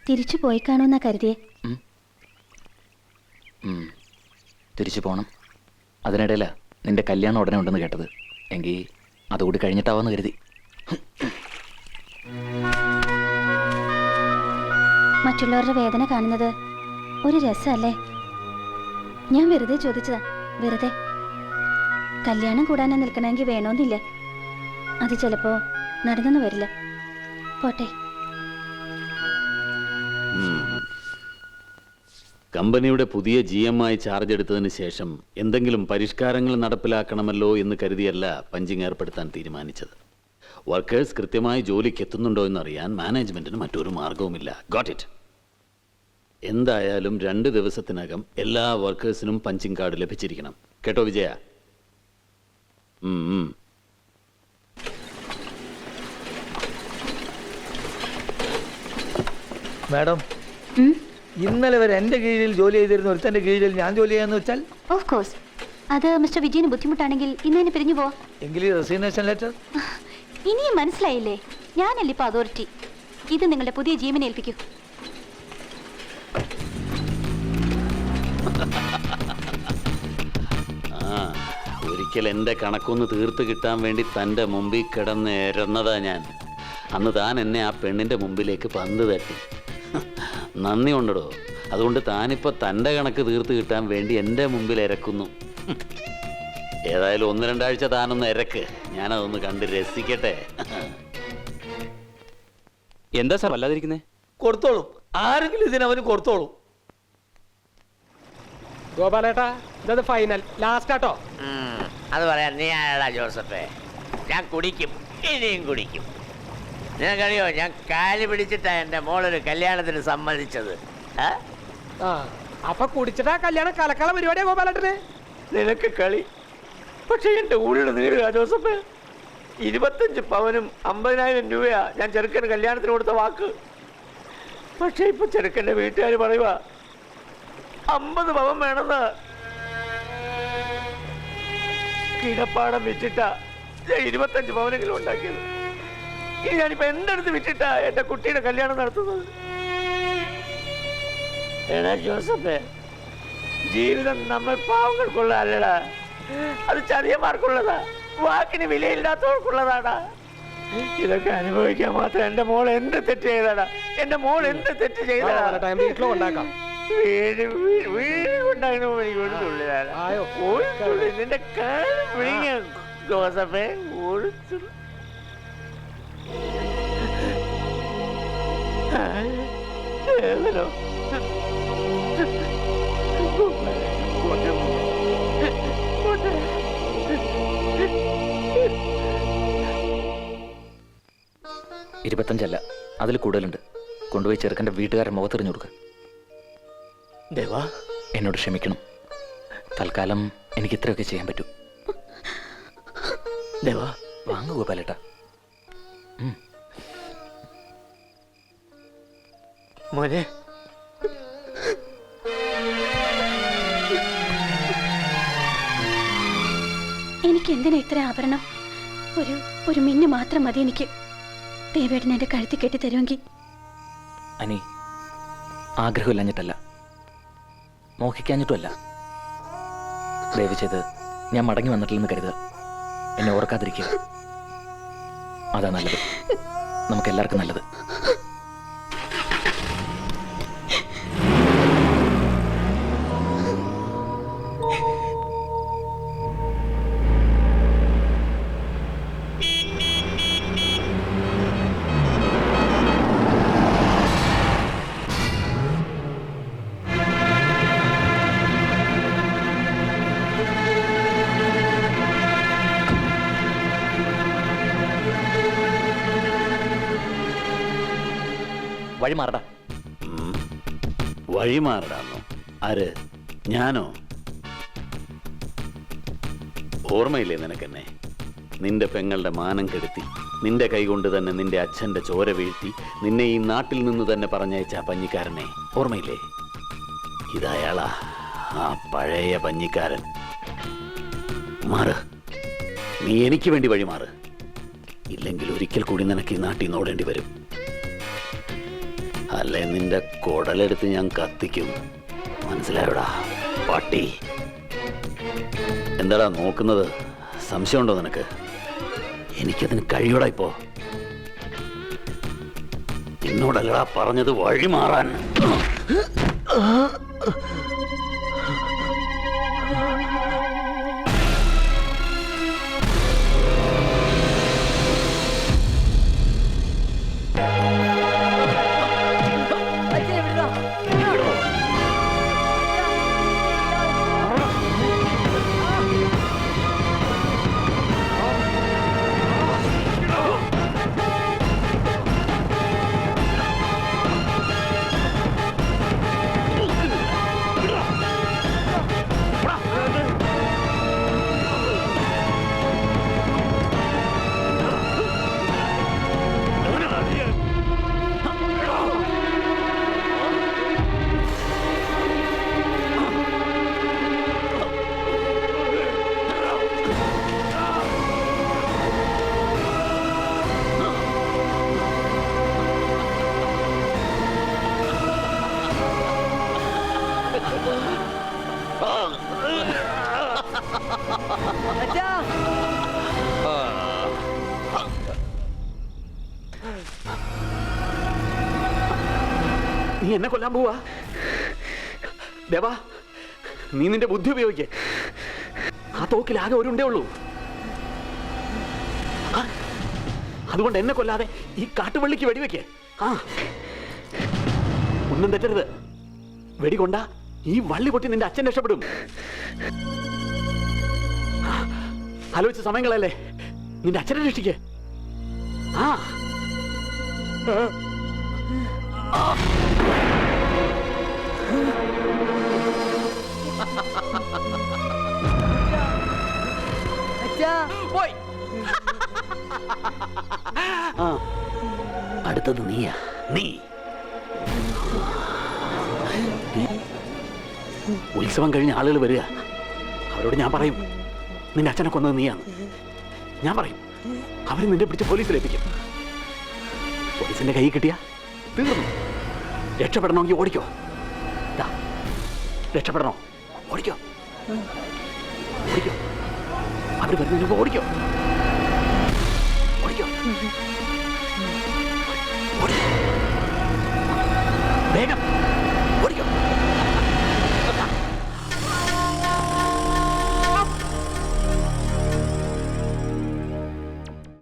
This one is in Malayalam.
തിരിച്ചു പോയി കാണുമെന്നാ കരുതിയേ. തിരിച്ചു പോണം. അതിനിടയില നിന്റെ കല്യാണം ഉടനെ ഉണ്ടെന്ന് കേട്ടത്. എങ്കിൽ അതുകൂടി കഴിഞ്ഞിട്ടാവാന്ന് കരുതി. മറ്റുള്ളവരുടെ വേദന കാണുന്നത് ഒരു രസമല്ലേ? ഞാൻ വെറുതെ ചോദിച്ചതാ, വെറുതെ. കല്യാണം കൂടാനാ നിൽക്കണമെങ്കിൽ വേണമെന്നില്ല. അത് ചിലപ്പോ നടന്നെന്ന് വരില്ല. പോട്ടെ. കമ്പനിയുടെ പുതിയ GM-ആയി ചാർജ് എടുത്തതിന് ശേഷം എന്തെങ്കിലും പരിഷ്കാരങ്ങൾ നടപ്പിലാക്കണമല്ലോ എന്ന് കരുതിയല്ല പഞ്ചിങ് ഏർപ്പെടുത്താൻ തീരുമാനിച്ചത്. വർക്കേഴ്സ് കൃത്യമായി ജോലിക്ക് എത്തുന്നുണ്ടോ എന്നറിയാൻ മാനേജ്മെന്റിന് മറ്റൊരു മാർഗവുമില്ല. Got it. എന്തായാലും 2 ദിവസത്തിനകം എല്ലാ വർക്കേഴ്സിനും പഞ്ചിങ് കാർഡ് ലഭിച്ചിരിക്കണം. കേട്ടോ വിജയ? മാഡം, ഇന്നലെ വരെ എൻ്റെ കീഴിൽ ജോലി ചെയ്തിരുന്ന ഒരുത്തൻ്റെ കീഴിൽ ഞാൻ ജോലി ചെയ്യാന്ന് വെച്ചാൽ? Of course. അത് മിസ്റ്റർ വിജയന് ബുദ്ധിമുട്ടാണെങ്കിൽ ഇന്നേനെ പിരിഞ്ഞു പോവാ. എങ്കിൽ റെസിഗ്നേഷൻ ലെറ്റർ? ഇനിയും മനസ്സിലായില്ലേ? ഞാനല്ല ഇപ്പൊ അതോറിറ്റി. ഇത് നിങ്ങളുടെ പുതിയ GM-നെ ഏൽപ്പിക്കൂ. ഒരിക്കൽ എൻ്റെ കണക്കൊന്ന് തീർത്ത് കിട്ടാൻ വേണ്ടി തൻ്റെ മുമ്പിൽ കിടന്ന് ഇരന്നതാ ഞാൻ. അന്ന് താൻ എന്നെ ആ പെണ്ണിൻ്റെ മുമ്പിലേക്ക് പന്ത് തട്ടി. നന്ദി ഉണ്ടോ? അതുകൊണ്ട് താനിപ്പോൾ തൻ്റെ കണക്ക് തീർത്ത് കിട്ടാൻ വേണ്ടി എൻ്റെ മുമ്പിൽ ഇരക്കുന്നു. ഏതായാലും 1-2 ആഴ്ച താനൊന്ന് ഇരക്ക്. ഞാനതൊന്ന് കണ്ട് രസിക്കട്ടെ. എന്താ സാർ വല്ലാതിരിക്കുന്നേ? കൊടുത്തോളും, ആരെങ്കിലും ഇതിനവന് കൊടുത്തോളും. ഗോപാലേട്ടാ, ഇതത് ഫൈനൽ ലാസ്റ്റ് ആട്ടോ. അത് പറയാൻ നീ ആരാടാ ജോസഫേ? ഞാൻ കുടിക്കും, ഇനിയും കുടിക്കും. നിനക്കറിയോ, ഞാൻ കാല് പിടിച്ചിട്ടാ എൻ്റെ മോളൊരു കല്യാണത്തിന് സമ്മതിച്ചത്. അപ്പൊ കുടിച്ചിട്ടാ കല്യാണം കലക്കാള പരിപാടിയാ ഗോപാലേട്ടന്? നിനക്ക് കളി, പക്ഷെ എൻ്റെ ഉള്ളിൽ നീളുക ജോസഫേ. 25 പവനും 50,000 രൂപയാ ഞാൻ ചെറുക്കന് കല്യാണത്തിന് കൊടുത്ത വാക്ക്. പക്ഷെ ഇപ്പൊ ചെറുക്കൻ്റെ വീട്ടുകാർ പറയുക 50 പവൻ വേണമെന്ന്. കിടപ്പാടം വിറ്റിട്ടാ 25 പവനെങ്കിലും ഉണ്ടാക്കിയത്. ഇനി ഞാനിപ്പോ എന്തെടുത്ത് വിറ്റിട്ടാ എന്റെ കുട്ടിയുടെ കല്യാണം നടത്തുന്നത്? എടാ ജോസഫേ, ജീവിതം നമ്മൾ പാവങ്ങൾക്കുള്ളതല്ലടാ, അത് ചതിയന്മാർക്കുള്ളതാ, വാക്കിന് വിലയില്ലാത്തവർക്കുള്ളതാടാ. ഇതൊക്കെ അനുഭവിക്കാൻ മാത്രം എന്റെ മോൾ എന്ത് തെറ്റ് ചെയ്താടാ? എന്റെ മോൾ എന്ത് തെറ്റ് ചെയ്താടാ? ഉണ്ടാക്കാം. നിന്റെ കാലം വിളിങ്ങ ജോസഫേ. ഇരുപത്തഞ്ചല്ല, അതിൽ കൂടുതലുണ്ട്. കൊണ്ടുപോയി ചെറുക്കൻ്റെ വീട്ടുകാരുടെ മുഖത്തെറിഞ്ഞു കൊടുക്കുക. ദേവാ, എന്നോട് ക്ഷമിക്കണം. തൽക്കാലം എനിക്ക് ഇത്രയൊക്കെ ചെയ്യാൻ പറ്റൂ. ദേവാ, വാങ്ങു ഗോപാലേട്ടാ. മോനെ, എനിക്ക് എന്തിനാ ഇത്ര ആഭരണം? ഒരു മിന്നു മാത്രം മതി എനിക്ക്. ദേവേട്ടൻ എന്റെ കഴുത്തി കെട്ടി തരുമെങ്കിൽ. അനി, ആഗ്രഹമില്ലഞ്ഞിട്ടല്ല, മോഹിക്കാഞ്ഞിട്ടുമല്ല. ദയവ് ചെയ്ത് ഞാൻ മടങ്ങി വന്നിട്ടില്ലെന്ന് കരുതുക. എന്നെ ഓർക്കാതിരിക്കുക. അതാ നല്ലത്, നമുക്കെല്ലാവർക്കും നല്ലത്. വഴി മാറടാ. വഴി മാറടാന്നോ? ആര്? ഞാനോ? ഓർമ്മയില്ലേ നിനക്കെന്നെ? നിന്റെ പെങ്ങളുടെ മാനം കെടുത്തി, നിന്റെ കൈകൊണ്ട് തന്നെ നിന്റെ അച്ഛൻ്റെ ചോര വീഴ്ത്തി, നിന്നെ ഈ നാട്ടിൽ നിന്ന് തന്നെ പറഞ്ഞയച്ച ആ പഞ്ഞിക്കാരനെ ഓർമ്മയില്ലേ? ഇതയാളാ, ആ പഴയ പഞ്ഞിക്കാരൻ. മാറ്, നീ എനിക്ക് വേണ്ടി വഴി മാറ്. ഇല്ലെങ്കിൽ ഒരിക്കൽ കൂടി നിനക്ക് ഈ നാട്ടിൽ നിന്ന് ഓടേണ്ടി വരും. അല്ലെ നിന്റെ കുടലെടുത്ത് ഞാൻ കത്തിക്കും. മനസ്സിലായോടാ പട്ടി? എന്താടാ നോക്കുന്നത്? സംശയമുണ്ടോ നിനക്ക്? എനിക്കതിന് കഴിയൂടാ. ഇപ്പോ എന്നോടല്ലടാ പറഞ്ഞത് വഴി മാറാൻ. നീ എന്നെ കൊല്ലാൻ പോവാ? ദേവാ, നീ നിന്റെ ബുദ്ധി ഉപയോഗിക്കേ. ആ തോക്കിലാകെ ഒരുണ്ടേ ഉള്ളൂ. അതുകൊണ്ട് എന്നെ കൊല്ലാതെ ഈ കാട്ടുവള്ളിക്ക് വെടിവെക്കേ. ആ, ഒന്നും തെറ്റരുത്. വെടികൊണ്ട ഈ വള്ളി പൊട്ടി നിന്റെ അച്ഛൻ രക്ഷപ്പെടും. ആലോചിച്ച സമയങ്ങളല്ലേ, നിന്റെ അച്ഛനെ രക്ഷിക്കേ. ആ പോയി. അടുത്തത് നീയാ. നീ ഉത്സവം കഴിഞ്ഞ ആളുകൾ വരിക. അവരോട് ഞാൻ പറയും നിന്റെ അച്ഛനെ കൊന്നത് നീയാണ്. ഞാൻ പറയും, അവർ നിന്നെ പിടിച്ച് പോലീസിലേപ്പിക്കും. പോലീസിന്റെ കൈ കിട്ടിയാ തീർന്നു. രക്ഷപ്പെടണമെങ്കിൽ ഓടിക്കോ. രക്ഷപ്പെടണോ? ഓടിക്കോ, ഓടിക്കോ. അവർ വരുന്നതിന് മുമ്പ് ഓടിക്കോ, ഓടിക്കോ, ഓടിക്കോ. വേഗം.